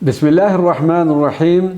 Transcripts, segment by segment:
बिस्मिल्लाहिर्रहमानिर्रहीम।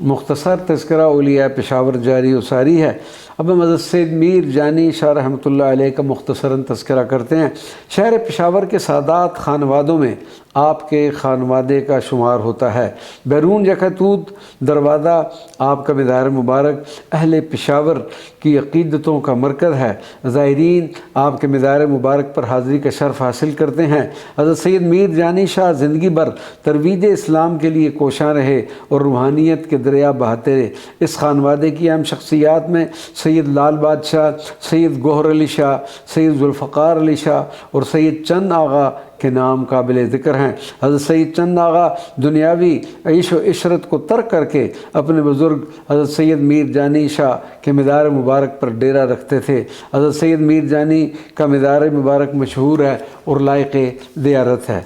मुख्तसर तज़किरा औलिया पेशावर जारी व सारी है। अब हम हज़रत सैयद मीर जानी शाह रहमतुल्लाह अलैह का मुख्तसरन तज़किरा करते हैं। शहर पेशावर के सादात खानवादों में आपके खानवादे का शुमार होता है। बैरून यकतूत दरवाज़ा आपका मज़ार मुबारक अहले पेशावर की अक़ीदतों का मरकज़ है। ज़ायरीन आपके मज़ार मुबारक पर हाज़री का शर्फ़ हासिल करते हैं। हज़रत सैयद मीर जानी शाह ज़िंदगी भर तरवीज इस्लाम के लिए कोशां रहे और रूहानियत के दरिया बहाते रहे। इस खानवादे की अहम शख्सियात में सैयद लाल बादशाह, सैयद गौहर अली शाह, सैयद ज़ुल्फ़कार अली शाह और सैयद चंद आगा के नाम काबिल ज़िक्र हैं। हज़रत सैयद चंद आगा दुनियावी ईश व इशरत को तर्क करके अपने बुज़ुर्ग हज़रत सैयद मीर जानी शाह के मज़ार मुबारक पर डेरा रखते थे। हज़रत सैयद मीर जानी का मज़ार मुबारक मशहूर है और लायक़ ज़ियारत है।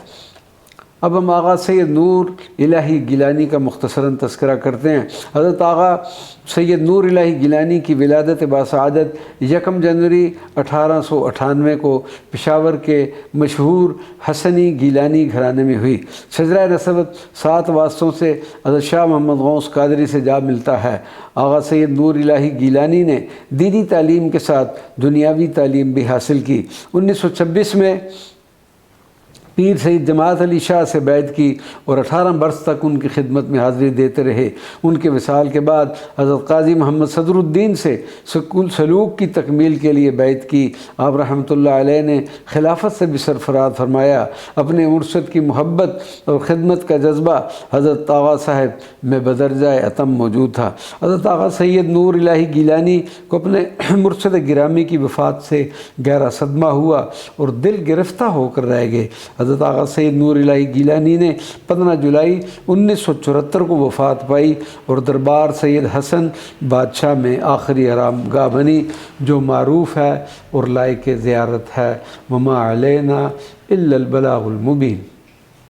अब हम आगा सैयद नूर इलाही गिलानी का मुख्तसरन तज़किरा करते हैं। हज़रत आगा सैयद नूर इलाही गिलानी की विलादत बासआदत 1 जनवरी 1898 को पेशावर के मशहूर हसनी गिलानी घराने में हुई। शजरा नसबत 7 वास्तों से हज़रत शाह मोहम्मद गौस कादरी से जा मिलता है। आगा सैयद नूर इलाही गिलानी ने दीनी तालीम के साथ दुनियावी तालीम भी हासिल की। 1926 में पीर सईद जमात अली शाह से बैत की और 18 बरस तक उनकी खिदमत में हाज़िरी देते रहे। उनके विसाल के बाद हज़रत क़ाज़ी मोहम्मद सदरुद्दीन से सलूक की तकमील के लिए बैत की। आप रहमतुल्लाह अलैह ने खिलाफत से भी सरफराज फरमाया। अपने मुर्शद की मोहब्बत और ख़िदमत का जज्बा हज़रत आगा साहब में बदरजाए अतम मौजूद था। हज़रत आगा सैयद नूर इलाही गिलानी को अपने मुर्शद गिरामी की वफ़ात से गहरा सदमा हुआ और दिल गिरफ्ता होकर रह गए। हज़रत आगा सैयद नूर इलाही गिलानी ने 15 जुलाई 1974 को वफ़ात पाई और दरबार सैयद हसन बादशाह में आखिरी आरामगाह बनी, जो मारूफ़ है और लायक़ ज़ियारत है। वमा अलैना इल्लल बलागुल मुबीन।